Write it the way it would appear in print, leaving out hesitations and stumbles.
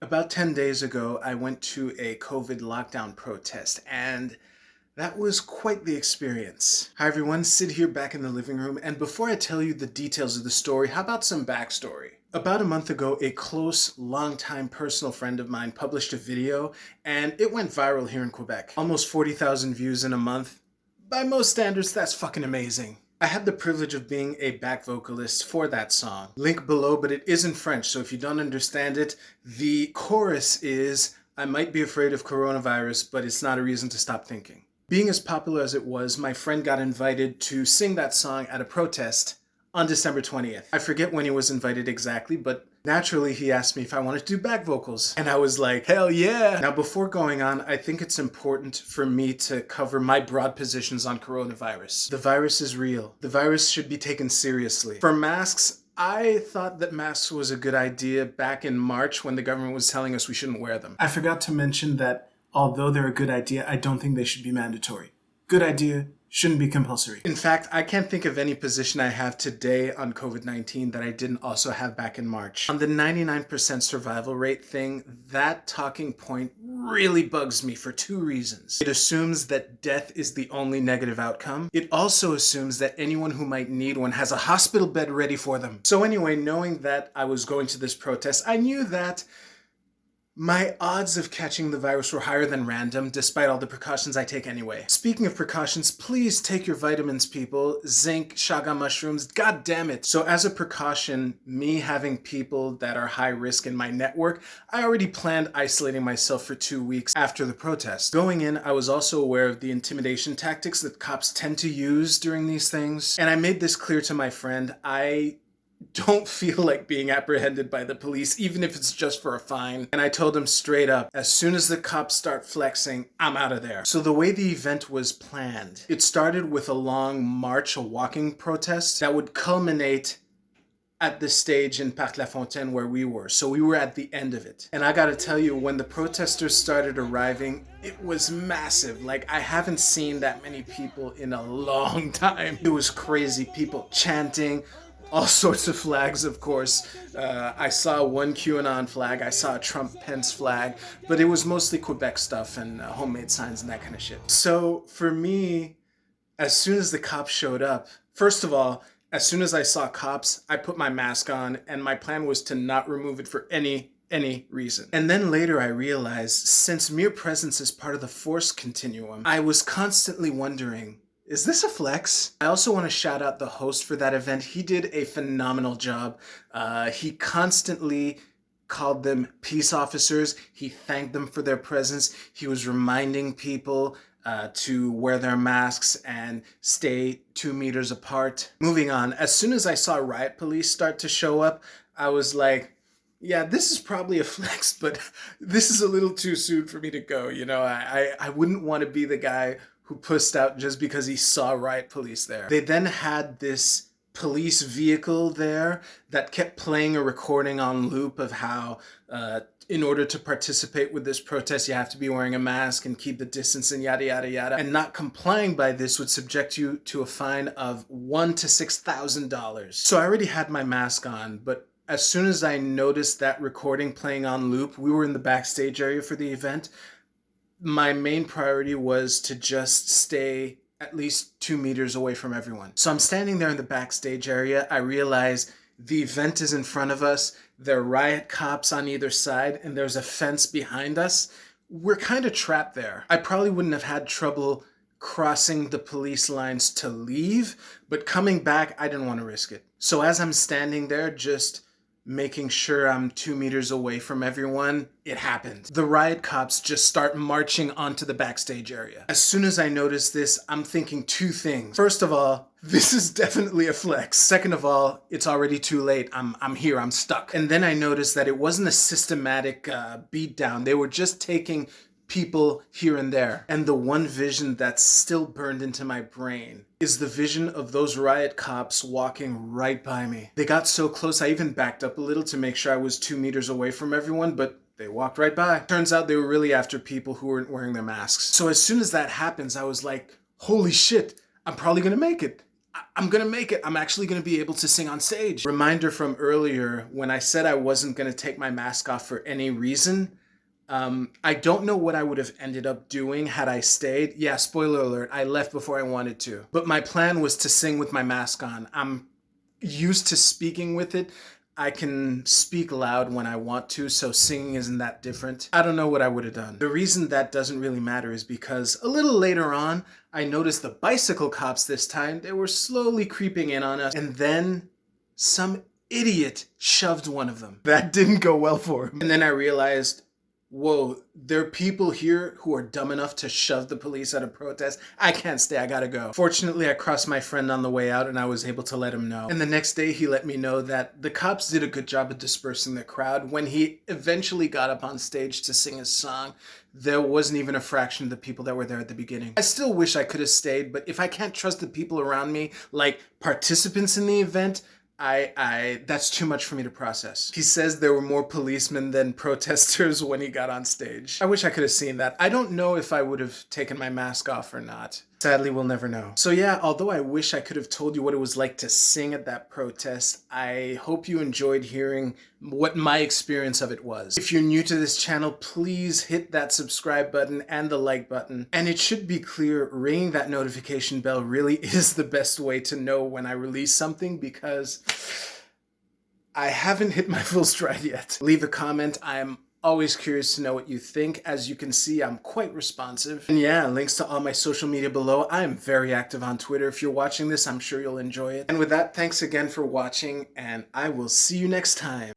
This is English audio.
About 10 days ago, I went to a COVID lockdown protest, and that was quite the experience. Hi everyone, Sid here back in the living room, and before I tell you the details of the story, how about some backstory? About a month ago, a close, longtime personal friend of mine published a video, and it went viral here in Quebec. Almost 40,000 views in a month. By most standards, that's fucking amazing. I had the privilege of being a back vocalist for that song. Link below, but it is in French, so if you don't understand it, the chorus is, "I might be afraid of coronavirus, but it's not a reason to stop thinking." Being as popular as it was, my friend got invited to sing that song at a protest on December 20th. I forget when he was invited exactly, but naturally he asked me if I wanted to do back vocals. And I was like, hell yeah! Now before going on, I think it's important for me to cover my broad positions on coronavirus. The virus is real. The virus should be taken seriously. For masks, I thought that masks was a good idea back in March when the government was telling us we shouldn't wear them. I forgot to mention that although they're a good idea, I don't think they should be mandatory. Good idea, shouldn't be compulsory. In fact, I can't think of any position I have today on COVID-19 that I didn't also have back in March. On the 99% survival rate thing, that talking point really bugs me for two reasons. It assumes that death is the only negative outcome. It also assumes that anyone who might need one has a hospital bed ready for them. So anyway, knowing that I was going to this protest, I knew that my odds of catching the virus were higher than random, despite all the precautions I take anyway. Speaking of precautions, please take your vitamins, people. Zinc, chaga mushrooms, god damn it. So as a precaution, me having people that are high risk in my network, I already planned isolating myself for 2 weeks after the protest. Going in, I was also aware of the intimidation tactics that cops tend to use during these things. And I made this clear to my friend. I don't feel like being apprehended by the police, even if it's just for a fine. And I told him straight up, as soon as the cops start flexing, I'm out of there. So the way the event was planned, it started with a long march, a walking protest that would culminate at the stage in Parc La Fontaine where we were. So we were at the end of it. And I gotta tell you, when the protesters started arriving, it was massive. Like, I haven't seen that many people in a long time. It was crazy. People chanting, all sorts of flags, of course. I saw one QAnon flag, I saw a Trump-Pence flag, but it was mostly Quebec stuff and homemade signs and that kind of shit. So for me, as soon as the cops showed up, first of all, as soon as I saw cops, I put my mask on, and my plan was to not remove it for any reason. And then later I realized, since mere presence is part of the force continuum, I was constantly wondering, is this a flex? I also want to shout out the host for that event. He did a phenomenal job. He constantly called them peace officers. He thanked them for their presence. He was reminding people to wear their masks and stay 2 meters apart. Moving on, as soon as I saw riot police start to show up, I was like, yeah, this is probably a flex, but this is a little too soon for me to go. You know, I wouldn't want to be the guy who pussed out just because he saw riot police there. They then had this police vehicle there that kept playing a recording on loop of how in order to participate with this protest, you have to be wearing a mask and keep the distance and yada, yada, yada. And not complying by this would subject you to a fine of $1,000 to $6,000. So I already had my mask on, but as soon as I noticed that recording playing on loop, we were in the backstage area for the event. My main priority was to just stay at least 2 meters away from everyone. So I'm standing there in the backstage area. I realize the event is in front of us. There are riot cops on either side, and there's a fence behind us. We're kind of trapped there. I probably wouldn't have had trouble crossing the police lines to leave, but coming back, I didn't want to risk it. So as I'm standing there, just making sure I'm 2 meters away from everyone, it happened. The riot cops just start marching onto the backstage area. As soon as I notice this, I'm thinking two things. First of all, this is definitely a flex. Second of all, it's already too late. I'm here, I'm stuck. And then I noticed that it wasn't a systematic beatdown. They were just taking people here and there. And the one vision that's still burned into my brain is the vision of those riot cops walking right by me. They got so close, I even backed up a little to make sure I was 2 meters away from everyone, but they walked right by. Turns out they were really after people who weren't wearing their masks. So as soon as that happens, I was like, holy shit, I'm probably gonna make it. I'm gonna make it. I'm actually gonna be able to sing on stage. Reminder from earlier when I said I wasn't gonna take my mask off for any reason. I don't know what I would have ended up doing had I stayed. Yeah, spoiler alert, I left before I wanted to. But my plan was to sing with my mask on. I'm used to speaking with it. I can speak loud when I want to, so singing isn't that different. I don't know what I would have done. The reason that doesn't really matter is because a little later on, I noticed the bicycle cops this time. They were slowly creeping in on us, and then some idiot shoved one of them. That didn't go well for him. And then I realized, whoa, there are people here who are dumb enough to shove the police at a protest. I can't stay, I gotta go. Fortunately, I crossed my friend on the way out and I was able to let him know. And the next day he let me know that the cops did a good job of dispersing the crowd. When he eventually got up on stage to sing his song, there wasn't even a fraction of the people that were there at the beginning. I still wish I could have stayed, but if I can't trust the people around me, like participants in the event, that's too much for me to process. He says there were more policemen than protesters when he got on stage. I wish I could have seen that. I don't know if I would have taken my mask off or not. Sadly, we'll never know. So yeah, although I wish I could have told you what it was like to sing at that protest, I hope you enjoyed hearing what my experience of it was. If you're new to this channel, please hit that subscribe button and the like button. And it should be clear, ringing that notification bell really is the best way to know when I release something, because I haven't hit my full stride yet. Leave a comment. I'm always curious to know what you think. As you can see, I'm quite responsive. And yeah, links to all my social media below. I am very active on Twitter. If you're watching this, I'm sure you'll enjoy it. And with that, thanks again for watching, and I will see you next time.